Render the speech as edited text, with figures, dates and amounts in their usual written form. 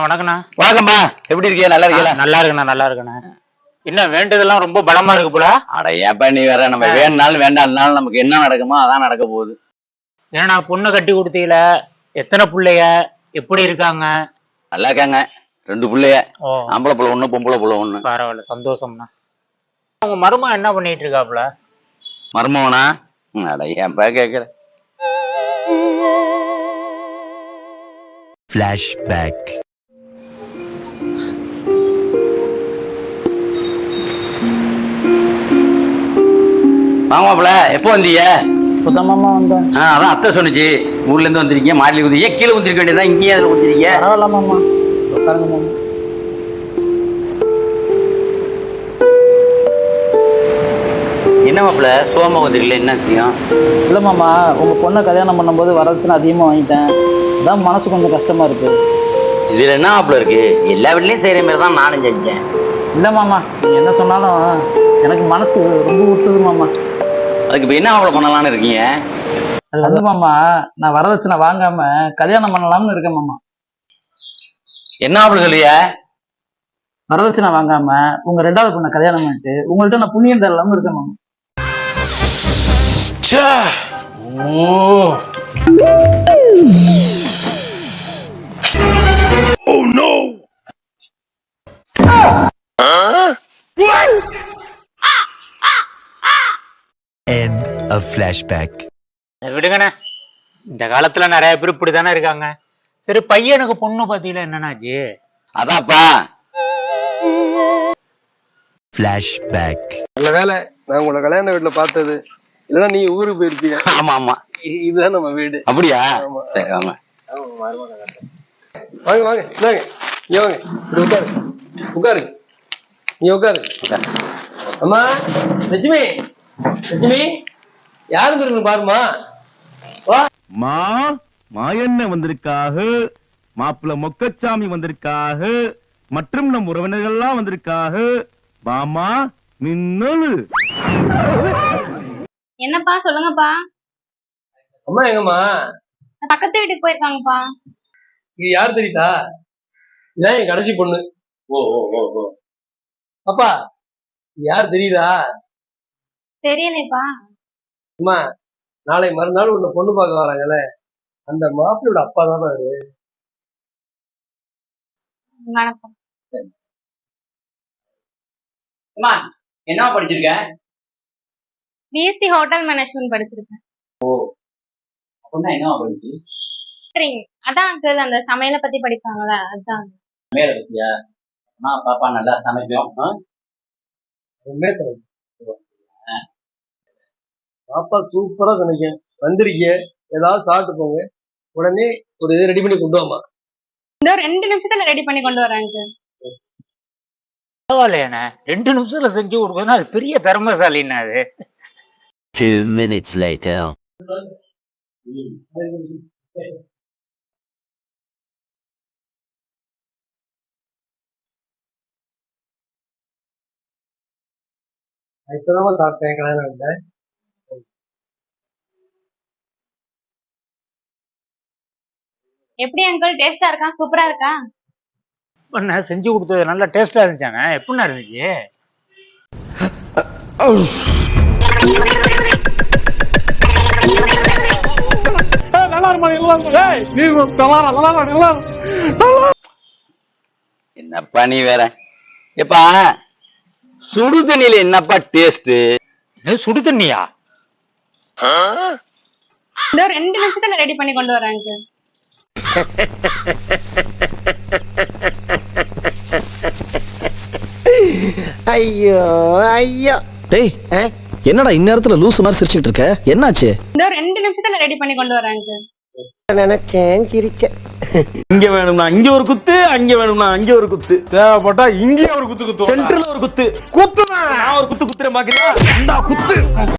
வணக்கண்ணா. வணக்கம்பா. எப்படி இருக்கீங்க? நல்லா இருக்கீங்களா? நல்லா இருக்குண்ணா, நல்லா இருக்குண்ணா. என்ன வேண்டதெல்லாம் ரொம்ப பலமா இருக்கு போல. அட ஏப்பா நீ வேற, நம்ம வேணுனாலும் வேண்டாம்னாலும் நமக்கு என்ன நடக்குமோ அதான் நடக்க போகுது. ஏன்னா பொண்ணை கட்டி கொடுத்தீல, எத்தனை பிள்ளைய, எப்படி இருக்காங்க? நல்லா இருக்காங்க. 2 பிள்ளைய. ஆம்பளை புள்ள 1, பொம்பளை புள்ள 1. பரவாயில்ல, சந்தோஷம்ண்ணா. உங்க மருமகன் என்ன பண்ணிட்டு இருக்காப்புல? மருமவனா? அட ஏன்பா கேக்குற. ஃபிளாஷ்பேக். வாங்கப்பல, எப்போ வந்தீங்க? சுத்தமாமா வந்தேன். அதான் அத்தை சொன்னிச்சு, ஊர்ல இருந்து வந்திருக்கீங்க, மாடியில குதிங்க, கீழே குந்திருக்க வேண்டியதான், இங்கேயே அதில் குந்திருக்கீங்க. பரவாயில்ல மாமா, உட்காருங்க மாமா. என்ன மாப்பிள்ள சோமா வந்திருக்கல, என்ன விஷயம்? இல்லை மாமா, உங்கள் பொண்ணை கல்யாணம் பண்ணும்போது வரதட்சணை அதிகமாக வாங்கிட்டேன். அதான் மனசு கொஞ்சம் கஷ்டமாக இருக்குது. இதில் என்ன மாப்பிள்ள இருக்கு? எல்லா வீட்லையும் செய்கிற மாதிரி தான் நானும் செஞ்சேன். இல்லை மாமா, நீங்கள் என்ன சொன்னாலும் எனக்கு மனசு ரொம்ப ஊத்துது மாமா. அதுக்கு இப்போ என்ன மாப்பிள்ள பண்ணலான்னு இருக்கீங்க? அது வந்து மாமா, நான் வரதட்சணை வாங்காமல் கல்யாணம் பண்ணலாம்னு இருக்கேன் மாமா. என்ன மாப்பிள்ள சொல்லிய? வரதட்சணை வாங்காமல் உங்கள் 2வது பொண்ணை கல்யாணம் பண்ணிட்டு உங்கள்கிட்ட நான் புண்ணியம் தரலாம்னு இருக்கேன் மாமா. Oh no! End of flashback. விடுங்கண்ணே, இந்த காலத்துல நிறைய பேர் இப்படித்தானே இருக்காங்க. சரி, பையனுக்கு பொண்ணு பாத்தீங்களா? என்னன்னாச்சு? அதான்ப்பா. Flashback. நல்ல வேலை நான் உங்களை கல்யாண வீட்டுல பார்த்தது, இல்லைன்னா நீ ஊருக்கு போயிருப்பீங்க. ஆமா ஆமா, இதுதான் நம்ம வீடு. அப்படியா? சரி வாங்க. வாங்க வாங்க, இந்தாங்க இங்க வாங்க, இப்படி உட்காரு உட்காரு, நீ உட்காரு. அம்மா லட்சுமி, லட்சுமி யாரு இருக்கு பாருமா. மா மாயண்ண வந்திருக்காக, மாப்பிள்ள மொக்கச்சாமி வந்திருக்காக, மற்றும் நம் உறவினர்கள் எல்லாம் வந்திருக்காக. பாமா மின்னலு. என்னப்பா சொல்லுங்கப்பா. அம்மா எங்கம்மா? பக்கத்து வீட்டுக்கு போயிருக்காங்கப்பா. இது யாரு தெரியுதா? இதான் என் கடைசி பொண்ணு. ஓ ஓ ஓ ஓ. அப்பா இது யாரு தெரியுதா? தெரியலைப்பா. அம்மா, நாளை மறுநாள் உன்னை பொண்ணு பார்க்க வராங்கல்ல, அந்த மாப்பிள்ளையோட அப்பா தானே அவரு. வணக்கம். அம்மா என்ன படிச்சிருக்க? பிஎஸ்சி ஹோட்டல் மேனேஜ்மெண்ட் படிச்சிருக்கேன். பொண்ணா என்ன படிச்சு? சரிங்க, அதான் அங்கிள் அந்த சமையலை பத்தி படிப்பாங்களா, அதுதான். மேல பத்தியா? அம்மா பாப்பா நல்லா சமைக்கும். பாப்பா சூப்பரா சமைக்கும். வந்திருக்கீங்க, ஏதாவது சாப்பிட்டு போங்க, உடனே ஒரு இது ரெடி பண்ணி கொண்டு வாமா. இந்த 2 நிமிஷத்துல ரெடி பண்ணி கொண்டு வராங்க. பரவாயில்லையாண்ணே, 2 நிமிஷத்துல செஞ்சு கொடுக்கணும், அது பெரிய திறமைசாலின்னா அது. 2 minutes later. இப்பதான் சாப்பிட்டேன் கல்யாணம் வீட்டுல. எப்படி அங்கிள், டேஸ்டா இருக்கா? சூப்பரா இருக்கா? பண்ண செஞ்சு கொடுத்தது நல்லா டேஸ்டா இருந்துச்சாண்ணே. எப்படின்னா இருந்துச்சு? என்னப்பா நீ வேற. எப்பா சுடு தண்ணியில என்னப்பா டேஸ்ட்? சுடு தண்ணியா? இந்த 2 நிமிஷத்துல ரெடி பண்ணி கொண்டு வராங்க. ஐயோ ஐயோ. டேய், என்னடா இந்நேரத்துல லூசு மாதிரி சிரிச்சுட்டு இருக்க? என்னாச்சு? இந்த 2 நிமிஷத்துல ரெடி பண்ணி கொண்டு வராங்க. நினைச்சேன், சிரிச்சேன். இங்க வேணும்னா இங்க ஒரு குத்து, அங்க வேணும்னா அங்க ஒரு குத்து, தேவைப்பட்டா இங்கே ஒரு குத்து குத்து, சென்டர்ல ஒரு குத்து குத்துனா ஒரு குத்து குத்துற பாக்குறியா? குத்து